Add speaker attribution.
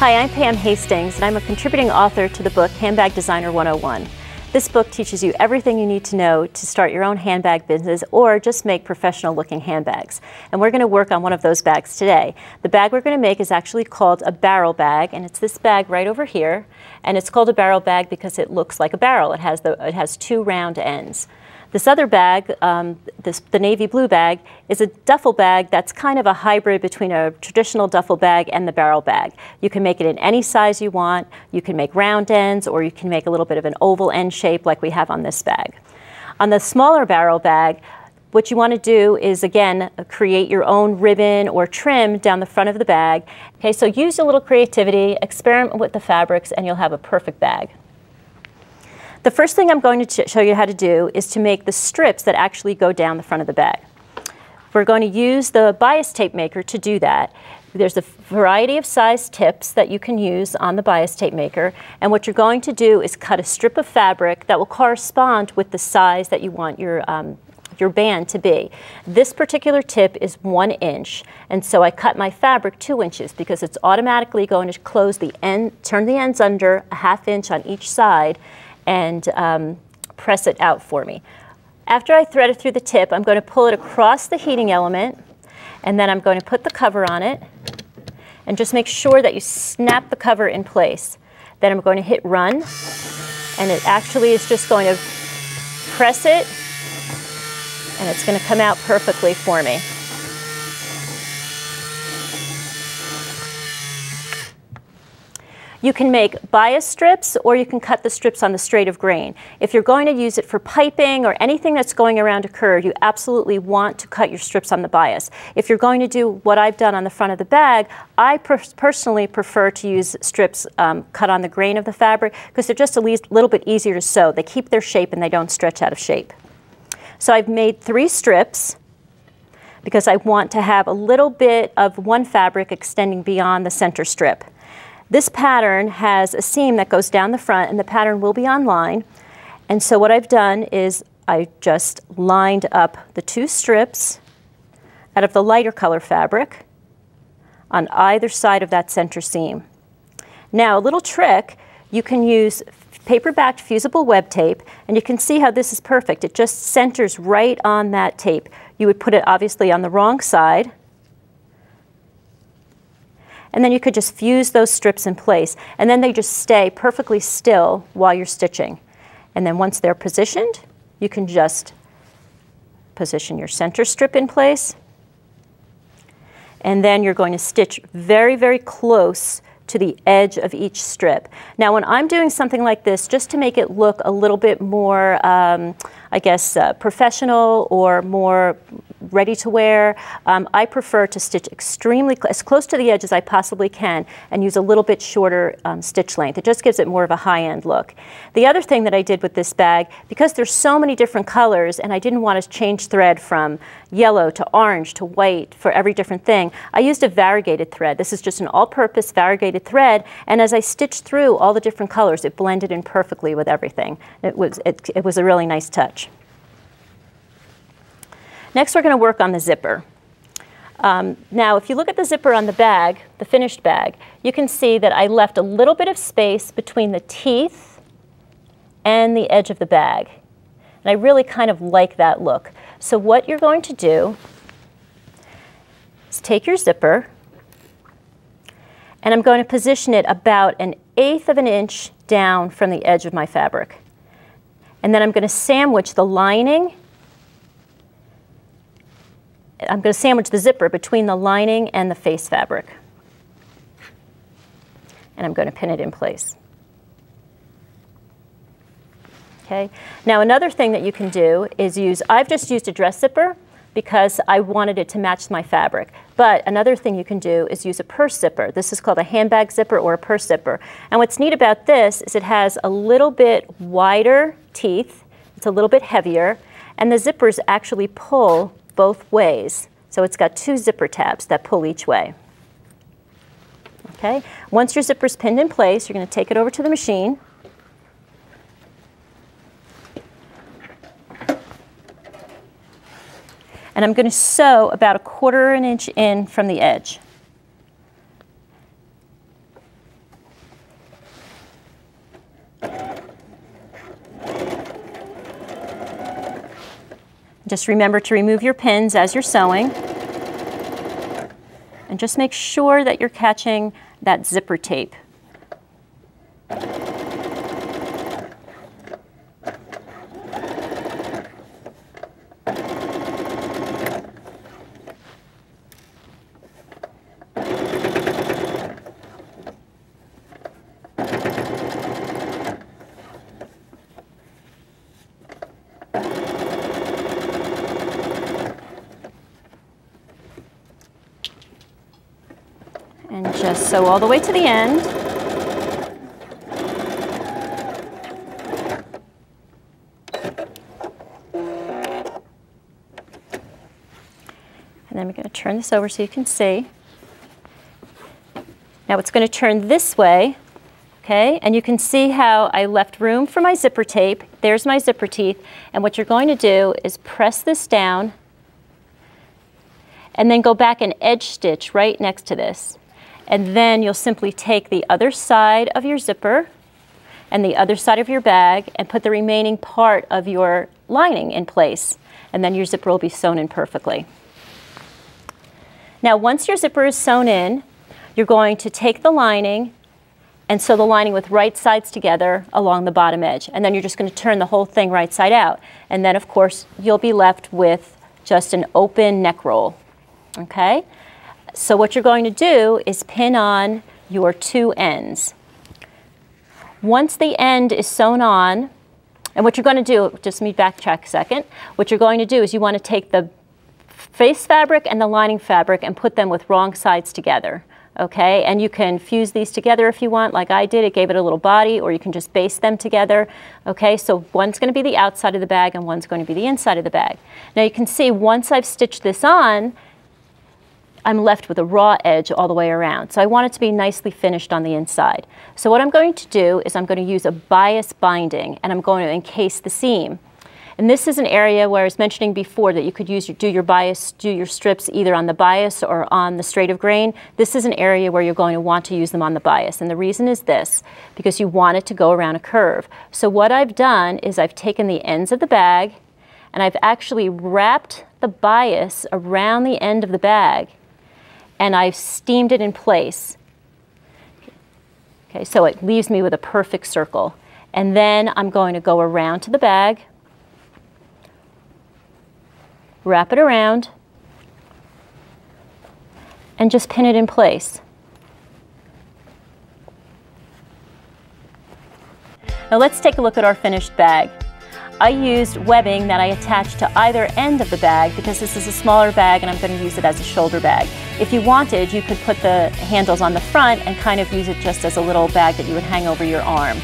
Speaker 1: Hi, I'm Pam Hastings, and I'm a contributing author to the book Handbag Designer 101. This book teaches you everything you need to know to start your own handbag business or just make professional-looking handbags. And we're going to work on one of those bags today. The bag we're going to make is actually called a barrel bag, and it's this bag right over here. And it's called a barrel bag because it looks like a barrel. It has two round ends. This other bag, the navy blue bag, is a duffel bag that's kind of a hybrid between a traditional duffel bag and the barrel bag. You can make it in any size you want. You can make round ends, or you can make a little bit of an oval end shape like we have on this bag. On the smaller barrel bag, what you want to do is, again, create your own ribbon or trim down the front of the bag. Okay, so use a little creativity, experiment with the fabrics, and you'll have a perfect bag. The first thing I'm going to show you how to do is to make the strips that actually go down the front of the bag. We're going to use the bias tape maker to do that. There's a variety of size tips that you can use on the bias tape maker, and what you're going to do is cut a strip of fabric that will correspond with the size that you want your band to be. This particular tip is 1 inch, and so I cut my fabric 2 inches because it's automatically going to close the end, turn the ends under a 1/2 inch on each side, and press it out for me. After I thread it through the tip, I'm going to pull it across the heating element, and then I'm going to put the cover on it, and just make sure that you snap the cover in place. Then I'm going to hit run, and it actually is just going to press it, and it's going to come out perfectly for me. You can make bias strips, or you can cut the strips on the straight of grain. If you're going to use it for piping or anything that's going around a curve, you absolutely want to cut your strips on the bias. If you're going to do what I've done on the front of the bag, I personally prefer to use strips cut on the grain of the fabric because they're just a little bit easier to sew. They keep their shape and they don't stretch out of shape. So I've made 3 strips because I want to have a little bit of one fabric extending beyond the center strip. This pattern has a seam that goes down the front, and the pattern will be online. And so what I've done is I just lined up the 2 strips out of the lighter color fabric on either side of that center seam. Now, a little trick, you can use paper-backed fusible web tape, and you can see how this is perfect. It just centers right on that tape. You would put it obviously on the wrong side, and then you could just fuse those strips in place, and then they just stay perfectly still while you're stitching. And then once they're positioned, you can just position your center strip in place, and then you're going to stitch very, very close to the edge of each strip. Now, when I'm doing something like this, just to make it look a little bit more, I guess, professional or more ready to wear, I prefer to stitch extremely as close to the edge as I possibly can and use a little bit shorter stitch length. It just gives it more of a high-end look. The other thing that I did with this bag, because there's so many different colors and I didn't want to change thread from yellow to orange to white for every different thing, I used a variegated thread. This is just an all-purpose variegated thread, and as I stitched through all the different colors, it blended in perfectly with everything. It was a really nice touch. Next, we're going to work on the zipper. Now, if you look at the zipper on the bag, the finished bag, you can see that I left a little bit of space between the teeth and the edge of the bag. And I really kind of like that look. So what you're going to do is take your zipper, and I'm going to position it about 1/8 of an inch down from the edge of my fabric. And then I'm going to sandwich the lining. I'm going to sandwich the zipper between the lining and the face fabric. And I'm going to pin it in place. Okay. Now, another thing that you can do is I've just used a dress zipper because I wanted it to match my fabric. But another thing you can do is use a purse zipper. This is called a handbag zipper or a purse zipper. And what's neat about this is it has a little bit wider teeth. It's a little bit heavier. And the zippers actually pull both ways. So it's got 2 zipper tabs that pull each way. Okay. Once your zipper's pinned in place, you're going to take it over to the machine. And I'm going to sew about 1/4 inch in from the edge. Just remember to remove your pins as you're sewing. And just make sure that you're catching that zipper tape. And just sew all the way to the end. And then we're going to turn this over so you can see. Now it's going to turn this way, okay? And you can see how I left room for my zipper tape. There's my zipper teeth. And what you're going to do is press this down and then go back and edge stitch right next to this. And then you'll simply take the other side of your zipper and the other side of your bag and put the remaining part of your lining in place. And then your zipper will be sewn in perfectly. Now, once your zipper is sewn in, you're going to take the lining and sew the lining with right sides together along the bottom edge. And then you're just going to turn the whole thing right side out. And then, of course, you'll be left with just an open neck roll. Okay? So what you're going to do is pin on your two ends. Once the end is sewn on, and what you're going to do, just let me backtrack a second, what you're going to do is you want to take the face fabric and the lining fabric and put them with wrong sides together. Okay, and you can fuse these together if you want, like I did. It gave it a little body, or you can just baste them together. Okay, so one's going to be the outside of the bag and one's going to be the inside of the bag. Now you can see once I've stitched this on, I'm left with a raw edge all the way around. So I want it to be nicely finished on the inside. So what I'm going to do is I'm going to use a bias binding, and I'm going to encase the seam. And this is an area where I was mentioning before that you could do your strips either on the bias or on the straight of grain. This is an area where you're going to want to use them on the bias. And the reason is this, because you want it to go around a curve. So what I've done is I've taken the ends of the bag and I've actually wrapped the bias around the end of the bag, and I've steamed it in place. Okay, so it leaves me with a perfect circle. And then I'm going to go around to the bag, wrap it around, and just pin it in place. Now let's take a look at our finished bag. I used webbing that I attached to either end of the bag because this is a smaller bag and I'm going to use it as a shoulder bag. If you wanted, you could put the handles on the front and kind of use it just as a little bag that you would hang over your arm.